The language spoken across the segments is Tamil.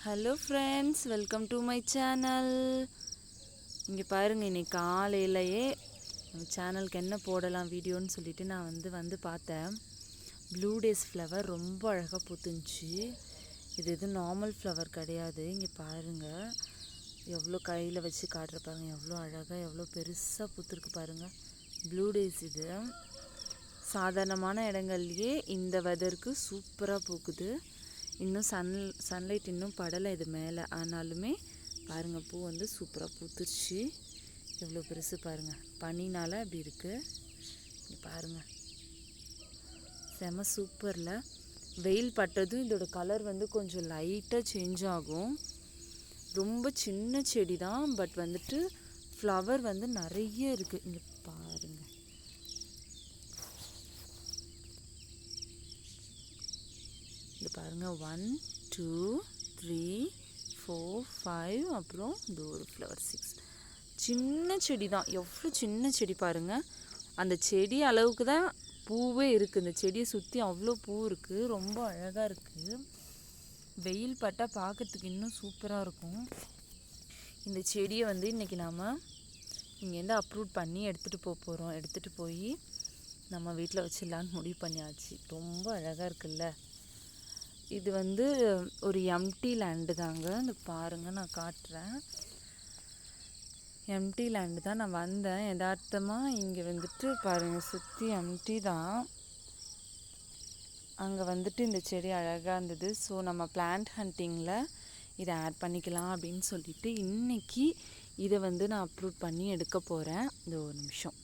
Hello friends, welcome to my channel. இங்கே பாருங்கள், இன்னைக்கு காலையிலையே நம்ம சேனலுக்கு என்ன போடலாம் வீடியோன்னு சொல்லிட்டு நான் வந்து பார்த்தேன். ப்ளூ டேஸ் ஃப்ளவர் ரொம்ப அழகாக பூத்துந்துச்சு. இது எதுவும் நார்மல் ஃப்ளவர் கிடையாது. இங்கே பாருங்கள், எவ்வளோ கையில் வச்சு காட்டுற பாருங்கள், எவ்வளோ அழகாக எவ்வளோ பெருசாக பூத்துருக்கு பாருங்கள். ப்ளூ டேஸ் இது சாதாரணமான இடங்கள்லையே இந்த வெதருக்கு சூப்பராக பூக்குது. இன்னும் சன்லைட் இன்னும் படலை இது மேலே, ஆனாலுமே பாருங்கள் பூ வந்து சூப்பராக பூத்துருச்சு. எவ்வளோ பெருசு பாருங்கள், பனினால் அப்படி இருக்குது. பாருங்கள், செம சூப்பரில். வெயில் பட்டதும் இதோட கலர் வந்து கொஞ்சம் லைட்டாக சேஞ்ச் ஆகும். ரொம்ப சின்ன செடி தான், பட் வந்துட்டு ஃப்ளவர் வந்து நிறைய இருக்குது. இங்கே பாருங்கள், இது பாருங்கள், 1 2 3 4 5, அப்புறம் இது ஒரு ஃப்ளவர் 6. சின்ன செடி தான், எவ்வளோ சின்ன செடி பாருங்கள். அந்த செடி அளவுக்கு தான் பூவே இருக்குது. இந்த செடியை சுற்றி அவ்வளோ பூ இருக்குது, ரொம்ப அழகாக இருக்குது. வெயில் பட்டால் பார்க்குறதுக்கு இன்னும் சூப்பராக இருக்கும். இந்த செடியை வந்து இன்றைக்கி நாம் இங்கேருந்து அப்ரூவ் பண்ணி எடுத்துகிட்டு போகிறோம். எடுத்துகிட்டு போய் நம்ம வீட்டில் வச்சிடலான்னு முடிவு பண்ணியாச்சு. ரொம்ப அழகாக இருக்குல்ல. இது வந்து ஒரு எம்டி லேண்டு தாங்க. இந்த பாருங்கள், நான் காட்டுறேன். எம்டி லேண்டு தான். நான் வந்தேன் யதார்த்தமாக, இங்கே வந்துட்டு பாருங்கள், சுற்றி எம்டி தான். அங்கே வந்துட்டு இந்த செடி அழகாக இருந்தது. ஸோ நம்ம பிளான்ட் ஹண்டிங்கில் இதை ஆட் பண்ணிக்கலாம் அப்படின்னு சொல்லிட்டு இன்றைக்கி இதை வந்து நான் அப்ரூவ் பண்ணி எடுக்க போகிறேன். இந்த ஒரு நிமிஷம்.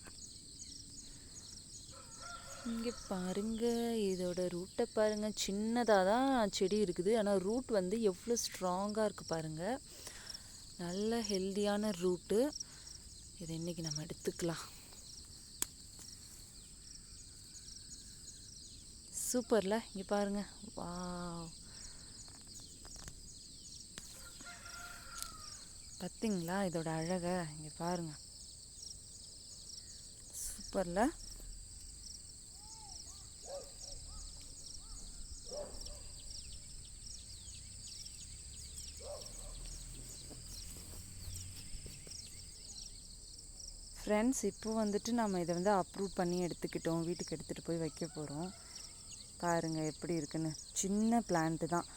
இங்கே பாருங்கள், இதோட ரூட்டை பாருங்கள். சின்னதாக தான் செடி இருக்குது, ஆனால் ரூட் வந்து எவ்வளோ ஸ்ட்ராங்காக இருக்குது பாருங்கள். நல்ல ஹெல்தியான ரூட்டு. இதை இன்றைக்கி நம்ம எடுத்துக்கலாம். சூப்பரில். இங்கே பாருங்கள், வாவ், பார்த்தீங்களா இதோட அழகை? இங்கே பாருங்கள், சூப்பரில். ஃப்ரெண்ட்ஸ், இப்போ வந்துட்டு நம்ம இதை வந்து அப்ரூவ் பண்ணி எடுத்துக்கிட்டோம். வீட்டுக்கு எடுத்துகிட்டு போய் வைக்க போகிறோம். பாருங்கள் எப்படி இருக்குன்னு. சின்ன பிளான்ட்டு தான்.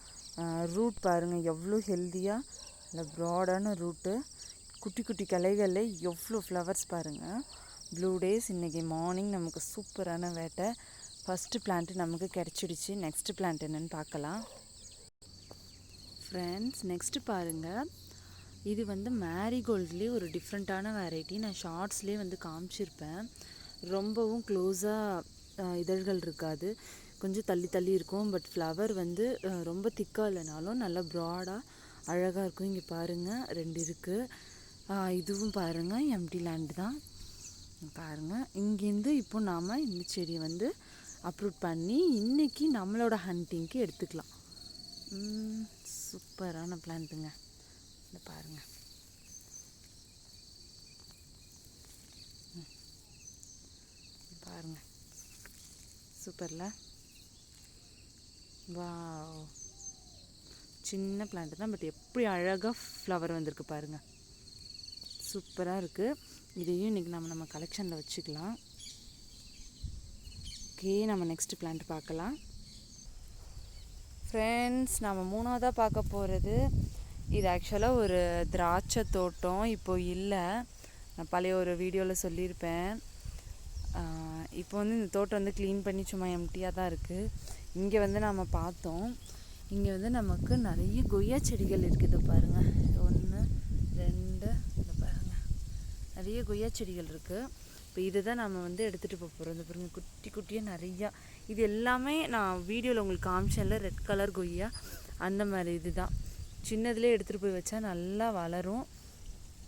ரூட் பாருங்கள் எவ்வளோ ஹெல்த்தியாக, இல்லை ப்ராடான ரூட்டு. குட்டி குட்டி கிளைகளில் எவ்வளோ ஃப்ளவர்ஸ் பாருங்கள். ப்ளூ டேஸ் இன்றைக்கி மார்னிங் நமக்கு சூப்பரான வேட்டை. ஃபஸ்ட்டு பிளான்ட்டு நமக்கு கிடச்சிடுச்சு. நெக்ஸ்ட்டு பிளான்ட் என்னென்னு பார்க்கலாம். ஃப்ரெண்ட்ஸ், நெக்ஸ்ட்டு பாருங்கள், இது வந்து மேரிகோல்ட்லேயே ஒரு டிஃப்ரெண்ட்டான வெரைட்டி. நான் ஷார்ட்ஸ்லேயே வந்து காமிச்சிருப்பேன். ரொம்பவும் க்ளோஸாக இதழ்கள் இருக்காது, கொஞ்சம் தள்ளி தள்ளி இருக்கும். பட் ஃப்ளவர் வந்து ரொம்ப திக்காக இல்லைனாலும் நல்லா ப்ராடாக அழகாக இருக்கும். இங்கே பாருங்கள், 2 இருக்குது. இதுவும் பாருங்கள் எம்டி லேண்டு தான். பாருங்கள், இங்கேருந்து இப்போ நாம் இந்த செடியை வந்து அப்ரூவ் பண்ணி இன்றைக்கி நம்மளோட ஹண்டிங்க்கு எடுத்துக்கலாம். சூப்பரான பிளான்ட்டுங்க. இந்த பாருங்கள், பாருங்கள், சூப்பரில். வாவ், சின்ன பிளான்ட் தான், பட் எப்படி அழகாக ஃப்ளவர் வந்திருக்கு பாருங்கள். சூப்பராக இருக்குது. இதையும் இன்றைக்கி நம்ம கலெக்ஷனில் வச்சுக்கலாம். ஓகே, நம்ம நெக்ஸ்ட் பிளான்ட் பார்க்கலாம். ஃப்ரெண்ட்ஸ், நம்ம 3ஆவதாக பார்க்க போகிறது, இது ஆக்சுவலாக ஒரு திராட்சை தோட்டம். இப்போது இல்லை, நான் பழைய ஒரு வீடியோவில் சொல்லியிருப்பேன். இப்போ வந்து இந்த தோட்டம் வந்து க்ளீன் பண்ணி சும்மா எம்டியாக தான் இருக்குது. இங்கே வந்து நம்ம பார்த்தோம், இங்கே வந்து நமக்கு நிறைய கொய்யா செடிகள் இருக்குது பாருங்கள். 1 2, இந்த பாருங்கள், நிறைய கொய்யா செடிகள் இருக்குது. இப்போ இதை தான் நம்ம வந்து எடுத்துகிட்டு போகிறோம். இந்த பாருங்கள், குட்டி குட்டியாக நிறையா. இது எல்லாமே நான் வீடியோவில் உங்களுக்கு காமிச்சேன்ல, ரெட் கலர் கொய்யா, அந்த மாதிரி இது தான். சின்னதுலேயே எடுத்துகிட்டு போய் வச்சா நல்லா வளரும்.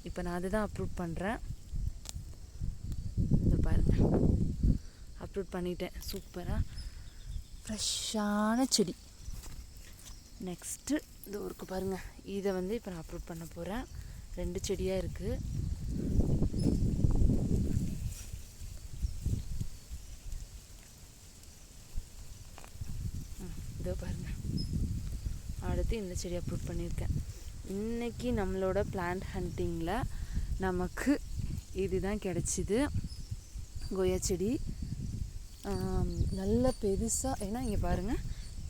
இப்போ நான் அதை தான் அப்ரூவ் பண்ணுறேன். இந்த பாருங்கள், அப்ரூவ் பண்ணிட்டேன். சூப்பராக ஃப்ரெஷ்ஷான செடி. நெக்ஸ்ட்டு இது இருக்குது பாருங்கள், இதை வந்து இப்போ நான் அப்ரூவ் பண்ண போகிறேன். 2 செடியாக இருக்குது. இதோ பாருங்கள். அடுத்து சொல்லிட்டு இந்த செடி அப்லோட் பண்ணியிருக்கேன். இன்றைக்கி நம்மளோட பிளான்ட் ஹண்டிங்கில் நமக்கு இதுதான் கிடச்சிது. கொய்யா செடி நல்ல பெருசாக, ஏன்னா இங்கே பாருங்கள்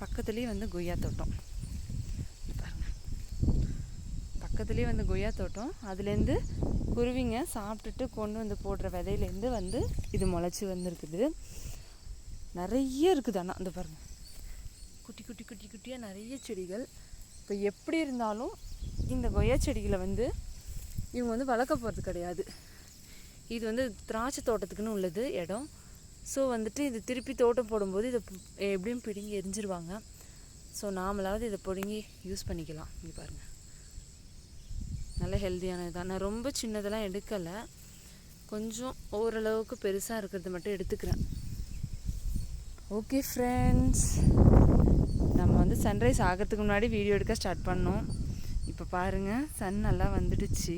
பக்கத்துலேயே வந்து கொய்யா தோட்டம் பாருங்கள், பக்கத்துலேயே வந்து கொய்யா தோட்டம். அதுலேருந்து குருவிங்க சாப்பிட்டுட்டு கொண்டு வந்து போடுற விதையிலேருந்து வந்து இது முளைச்சி வந்திருக்குது. நிறைய இருக்குது. ஆனால் அந்த பாருங்கள் குட்டி குட்டி குட்டி குட்டியாக நிறைய செடிகள். இப்போ எப்படி இருந்தாலும் இந்த கொய்யா செடிகளை வந்து இவங்க வந்து வளர்க்க போகிறது கிடையாது. இது வந்து திராட்சை தோட்டத்துக்குன்னு உள்ளது இடம். ஸோ வந்துட்டு இது திருப்பி தோட்டம் போடும்போது இதை எப்படியும் பிடுங்கி எரிஞ்சிருவாங்க. ஸோ நாமளாவது இதை பிடுங்கி யூஸ் பண்ணிக்கலாம். இங்கே பாருங்கள் நல்ல ஹெல்த்தியானது தான். நான் ரொம்ப சின்னதெல்லாம் எடுக்கலை, கொஞ்சம் ஓரளவுக்கு பெருசாக இருக்கிறது மட்டும் எடுத்துக்கிறேன். ஓகே ஃப்ரெண்ட்ஸ், நம்ம வந்து சன்ரைஸ் ஆகிறதுக்கு முன்னாடி வீடியோ எடுக்க ஸ்டார்ட் பண்ணோம். இப்போ பாருங்கள் சன் நல்லா வந்துடுச்சு.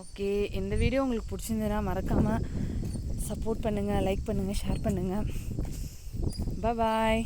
ஓகே, இந்த வீடியோ உங்களுக்கு பிடிச்சிருந்ததுன்னா மறக்காமல் சப்போர்ட் பண்ணுங்கள், லைக் பண்ணுங்கள், ஷேர் பண்ணுங்கள். பாய்.